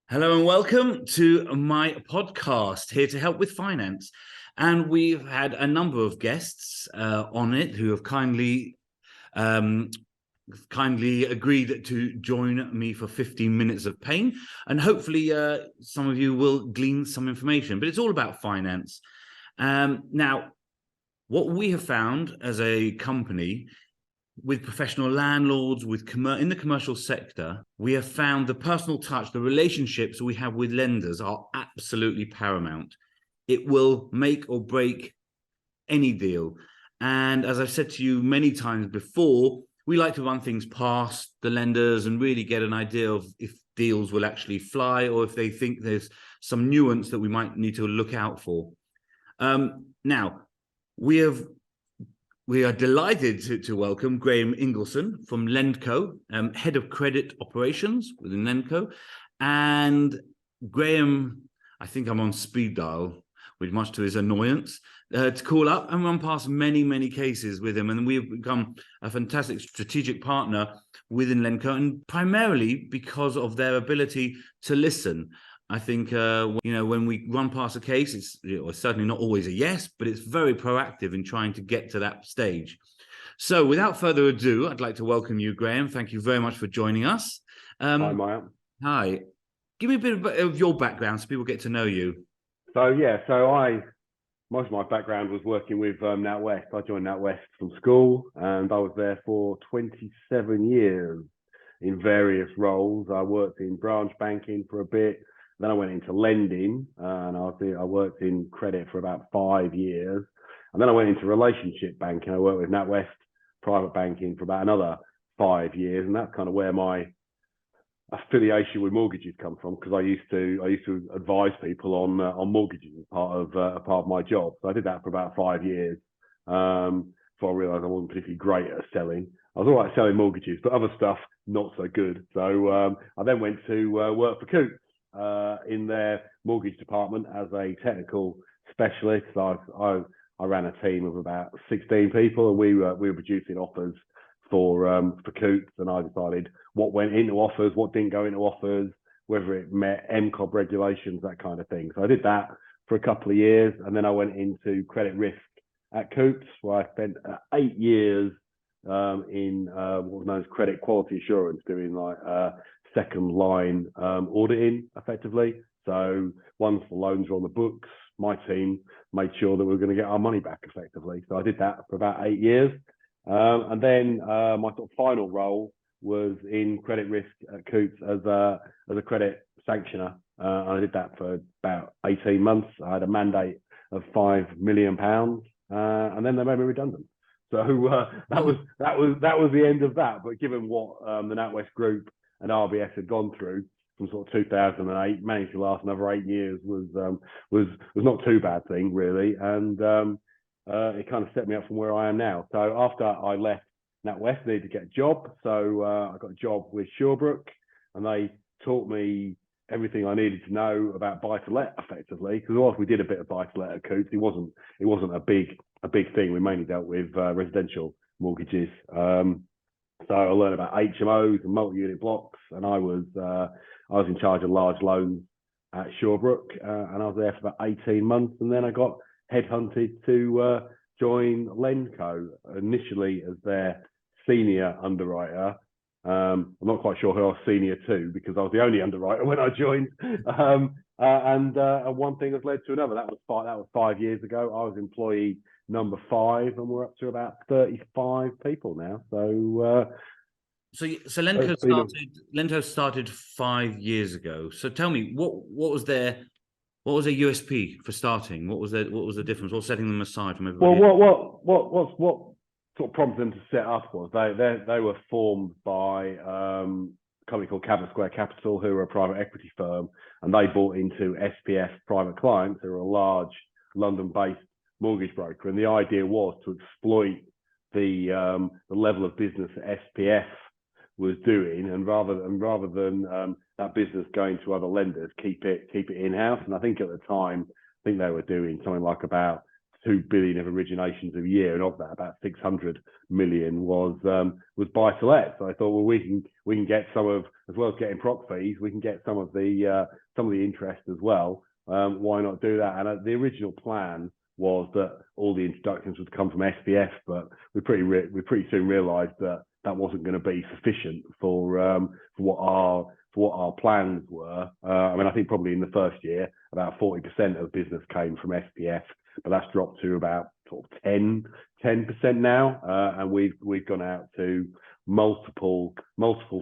Hello and welcome to my podcast here to help with finance. And we've had a number of guests on it who have kindly agreed to join me for 15 minutes of pain. And hopefully some of you will glean some information, but it's all about finance. Now, what we have found as a company with professional landlords, in the commercial sector, we have found the personal touch, the relationships we have with lenders are absolutely paramount. It will make or break any deal. And as I've said to you many times before, we like to run things past the lenders and really get an idea of if deals will actually fly or if they think there's some nuance that we might need to look out for. Now, we are delighted to welcome Graham Ingleson from Lendco, Head of Credit Operations within Lendco. And Graham, I think I'm on speed dial, with much to his annoyance, to call up and run past many, many cases with him. And we've become a fantastic strategic partner within Lendco, and primarily because of their ability to listen. I think, when we run past a case, it's certainly not always a yes, but it's very proactive in trying to get to that stage. So without further ado, I'd like to welcome you, Graham. Thank you very much for joining us. Hi, Maya. Hi. Give me a bit of your background so people get to know you. Most of my background was working with NatWest. I joined NatWest from school, and I was there for 27 years in various roles. I worked in branch banking for a bit. Then I went into lending, and I worked in credit for about 5 years. And then I went into relationship banking. I worked with NatWest private banking for about another 5 years, and that's kind of where my affiliation with mortgages come from, because I used to advise people on mortgages as part of my job. So I did that for about 5 years before I realised I wasn't particularly great at selling. I was all right selling mortgages, but other stuff not so good. So I then went to work for Coots in their mortgage department as a technical specialist. I ran a team of about 16 people, and we were producing offers for Coots, and I decided what went into offers, what didn't go into offers, whether it met MCOB regulations, that kind of thing. So I did that for a couple of years, and then I went into credit risk at Coots, where I spent 8 years in what was known as credit quality assurance, doing second line auditing effectively. So once the loans were on the books, my team made sure that we were going to get our money back effectively. So I did that for about 8 years. And then my sort of final role was in credit risk at Coots as a credit sanctioner. And I did that for about 18 months. I had a mandate of £5 million, and then they made me redundant. So that was the end of that. But given what the NatWest Group and RBS had gone through from sort of 2008, managed to last another 8 years was not too bad thing really, and it kind of set me up from where I am now. So after I left NatWest, I needed to get a job, so I got a job with Shawbrook, and they taught me everything I needed to know about buy-to-let effectively. Because whilst we did a bit of buy-to-let at Coots, it wasn't a big thing. We mainly dealt with residential mortgages. So I learned about HMOs and multi-unit blocks, and I was in charge of large loans at Shawbrook, and I was there for about 18 months, and then I got headhunted to join Lendco, initially as their senior underwriter. I'm not quite sure who I was senior to, because I was the only underwriter when I joined. And one thing has led to another. That was 5 years ago. I was employee number 5, and we're up to about 35 people now. So Lendco started 5 years ago. So tell me, what was their USP for starting? What was the difference? What's setting them aside from everybody? Well, what sort of prompted them to set up was they were formed by a company called Cabot Square Capital, who are a private equity firm, and they bought into SPF Private Clients, who are a large London-based mortgage broker. And the idea was to exploit the level of business that SPF was doing, and rather than that business going to other lenders, keep it in-house. And I think at the time, they were doing something like about 2 billion of originations a year, and of that, about 600 million was buy to let. So I thought, well, we can get some of, as well as getting prop fees, we can get some of the interest as well. Why not do that? And the original plan was that all the introductions would come from SPF, but we pretty soon realised that that wasn't going to be sufficient for what our plans were. I mean, I think probably in the first year, about 40% of business came from SPF, but that's dropped to about sort of 10% now, and we've gone out to multiple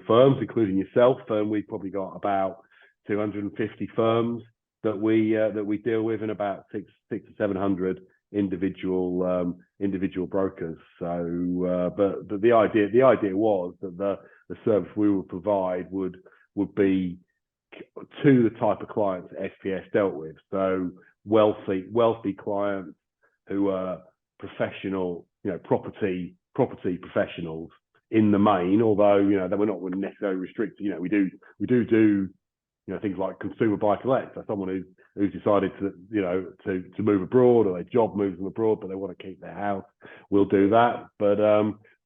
firms, including yourself, and we've probably got about 250 firms that we deal with, and about 600 to 700 individual brokers. So, but the idea was that the service we would provide would be to the type of clients that SPS dealt with. So wealthy clients who are professional, property professionals in the main. Although that we're not necessarily restricted. We do things like consumer buy-to-let. So someone who's decided to move abroad, or their job moves them abroad, but they want to keep their house, we'll do that. But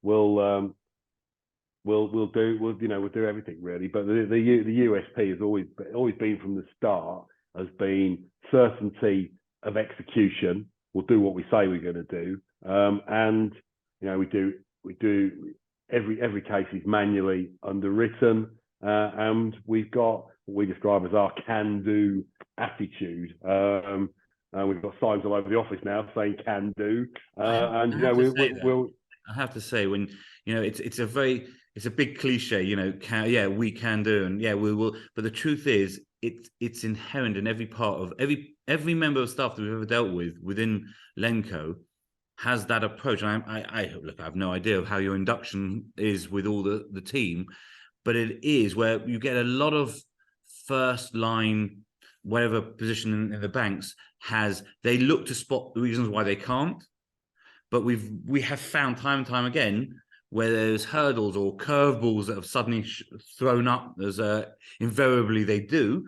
we'll do everything really. But the USP has always been from the start, has been certainty of execution. We'll do what we say we're going to do, and we do every case is manually underwritten, and we've got what we describe as our can-do attitude. We've got signs all over the office now saying "can do," and I have to say, when it's a big cliche, we can do, and we will. But the truth is, it's inherent in every part of every member of staff that we've ever dealt with within Lendco has that approach. And I have no idea of how your induction is with all the team, but it is where you get a lot of first line, whatever position in the banks they look to spot the reasons why they can't. But we have found time and time again where there's hurdles or curveballs that have suddenly thrown up, as invariably they do,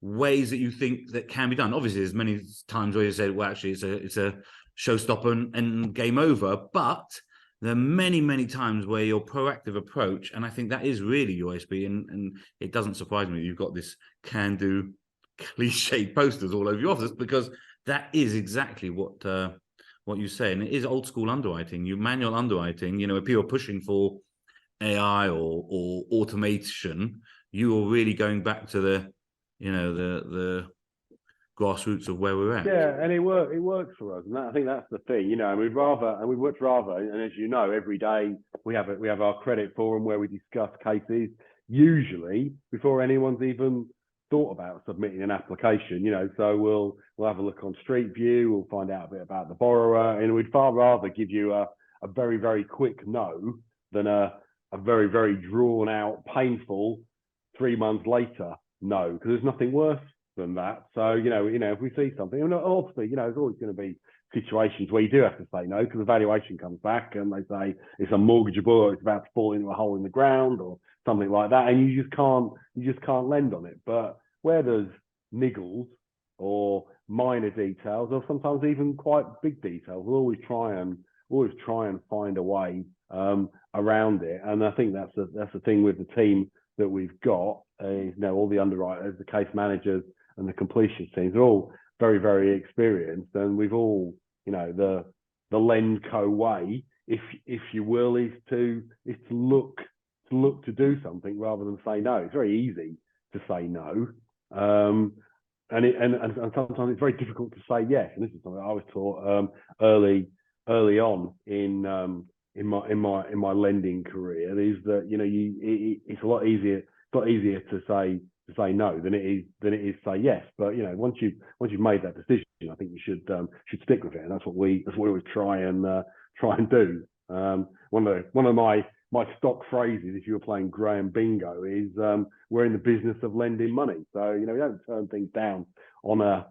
ways that you think that can be done. Obviously, there's many times where you say, well, actually, it's a showstopper and game over. But there are many, many times where your proactive approach, and I think that is really your USP, and it doesn't surprise me you've got this can-do cliche posters all over your office, because that is exactly what you say. And it is old school underwriting, manual underwriting, where people are pushing for AI or automation. You are really going back to the grassroots of where we're at. Yeah, and it works for us, and I think that's the thing, and we'd much rather, and as you know, every day we have our credit forum where we discuss cases, usually before anyone's even thought about submitting an application. So we'll have a look on Street View, we'll find out a bit about the borrower, and we'd far rather give you a very, very quick no than a very, very drawn out, painful 3 months later no, because there's nothing worse than that. So if we see something, and obviously there's always going to be situations where you do have to say no, because the valuation comes back and they say it's unmortgageable, or it's about to fall into a hole in the ground or something like that, and you just can't lend on it. But where there's niggles or minor details, or sometimes even quite big details, we'll always try and find a way around it. And I think that's the thing with the team that we've got. All the underwriters, the case managers, and the completion teams are all very, very experienced, and we've all, the Lendco way, if you will, is to look to do something rather than say no. It's very easy to say no, and sometimes it's very difficult to say yes. And this is something I was taught early on in my lending career, is that it's a lot easier. It's a lot easier to say no than it is say yes. But once you've made that decision, I think you should stick with it, and that's what we always try and do. One of my stock phrases, if you were playing Graham Bingo, is we're in the business of lending money. So we don't turn things down on a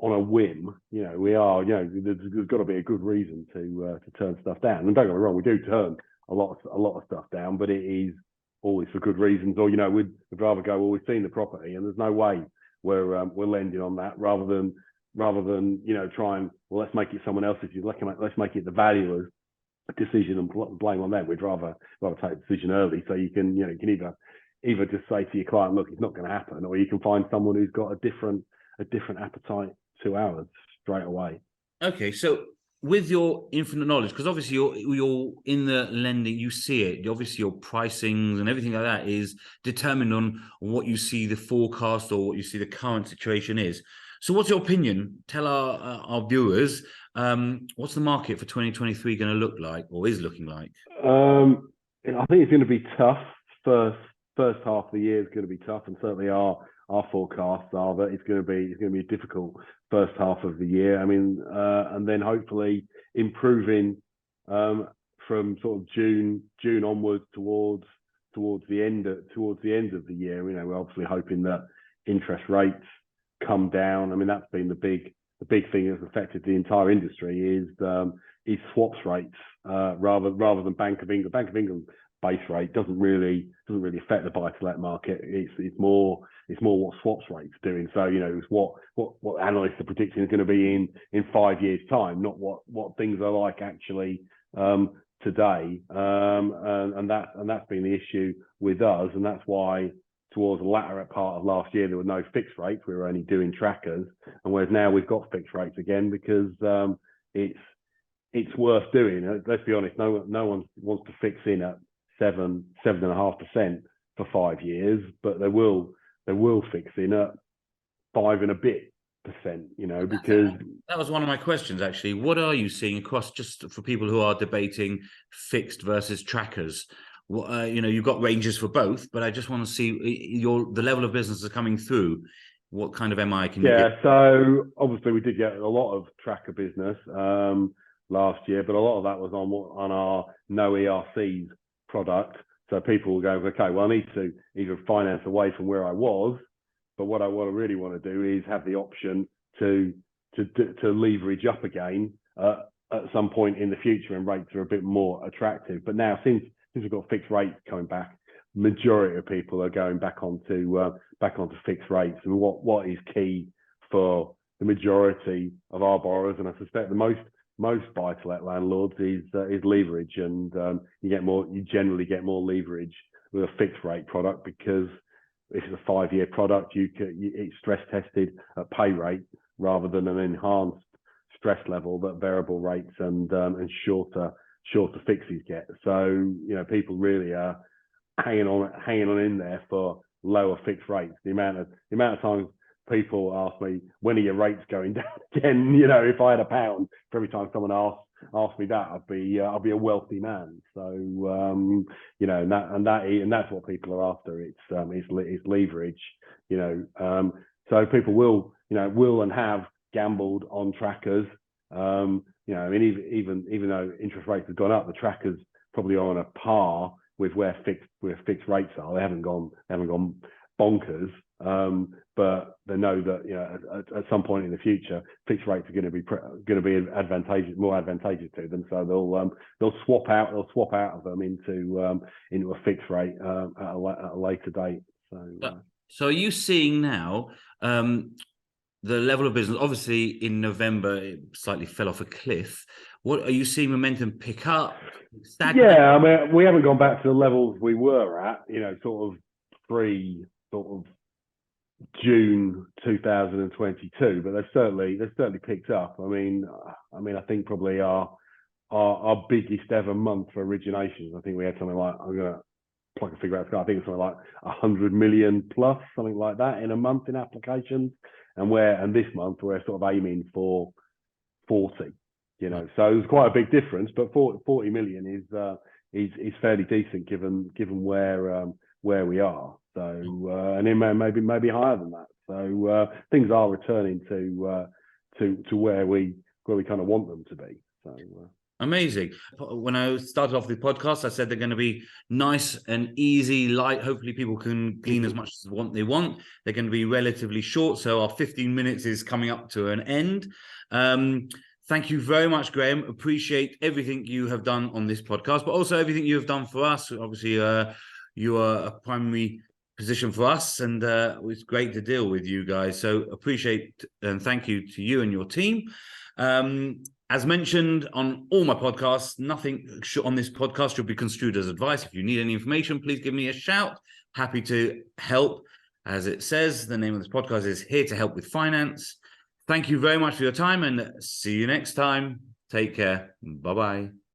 whim. We are. There's got to be a good reason to turn stuff down. And don't get me wrong, we do turn a lot of stuff down, but it is always for good reasons. Or we'd rather go, well, we've seen the property and there's no way we're lending on that, rather than rather than, you know, try and, well, let's make it someone else's, let's make it the valuer's decision and blame on them. We'd rather take a decision early, so you can, you know, you can either just say to your client, look, it's not going to happen, or you can find someone who's got a different appetite to ours straight away. Okay, so with your infinite knowledge, because obviously you're in the lending, you see it. Obviously, your pricings and everything like that is determined on what you see the forecast or what you see the current situation is. So, what's your opinion? Tell our viewers, what's the market for 2023 going to look like, or is looking like? I think it's going to be tough. First half of the year is going to be tough, and certainly our forecasts are that it's going to be a difficult first half of the year. I mean, and then hopefully improving from sort of June onwards towards the end of the year. You know, we're obviously hoping that interest rates come down. I mean, that's been the big thing that's affected the entire industry is swaps rates rather than Bank of England. Bank of England base rate doesn't really affect the buy-to-let market. It's more what swaps rates are doing. So, you know, it's what analysts are predicting is going to be in 5 years' time, not what things are like actually today. And that's been the issue with us, and that's why towards the latter part of last year there were no fixed rates. We were only doing trackers, and whereas now we've got fixed rates again because it's worth doing. Let's be honest, no one wants to fix in at 7.5% for 5 years, but they will fix in at 5 and a bit %, you know, because that was one of my questions actually. What are you seeing across, just for people who are debating fixed versus trackers? You know, you've got ranges for both, but I just want to see the level of business is coming through. What kind of MI can you get? Yeah, so obviously we did get a lot of tracker business last year, but a lot of that was on our no ERCs product. So people will go, okay, well, I need to either finance away from where I was, but what I really want to do is have the option to leverage up again at some point in the future, and rates are a bit more attractive. But now, since we've got fixed rates coming back, majority of people are going back onto fixed rates. And what is key for the majority of our borrowers, and I suspect the most buy-to-let landlords, is leverage, and you generally get more leverage with a fixed rate product, because if it's a 5-year product, it's stress tested at pay rate rather than an enhanced stress level that variable rates and shorter fixes get. So, you know, people really are hanging on in there for lower fixed rates. The amount of times people ask me, when are your rates going down again? You know, if I had £1 for every time someone asked me that, I'd be a wealthy man. So you know, and that's what people are after. It's leverage. You know, so people will and have gambled on trackers. You know, I mean, even though interest rates have gone up, the trackers probably are on a par with where fixed rates are. They haven't gone bonkers, but they know that, you know, at some point in the future, fixed rates are going to be more advantageous to them. So they'll swap out of them into a fixed rate at a later date. So are you seeing now the level of business? Obviously, in November, it slightly fell off a cliff. What are you seeing momentum pick up? Stagnate? Yeah, I mean, we haven't gone back to the levels we were at, you know, sort of June 2022, but they've certainly picked up. I mean, I think probably our biggest ever month for originations, I think we had something like, I'm gonna pluck a figure out, I think it's something like 100 million plus, something like that in a month in applications. And this month we're sort of aiming for 40, you know. So it's quite a big difference, but 40 million is fairly decent given where we are. So and it maybe higher than that. So things are returning to where we kind of want them to be. So amazing. When I started off the podcast, I said they're going to be nice and easy, light. Hopefully people can glean as much as they want. They're going to be relatively short. So our 15 minutes is coming up to an end. Thank you very much, Graham. Appreciate everything you have done on this podcast, but also everything you have done for us. Obviously, you are a primary position for us, and it was great to deal with you guys. So appreciate and thank you to you and your team. As mentioned on all my podcasts, nothing on this podcast should be construed as advice. If you need any information, please give me a shout. Happy to help. As it says, the name of this podcast is Here to Help with Finance. Thank you very much for your time, and see you next time. Take care. Bye-bye.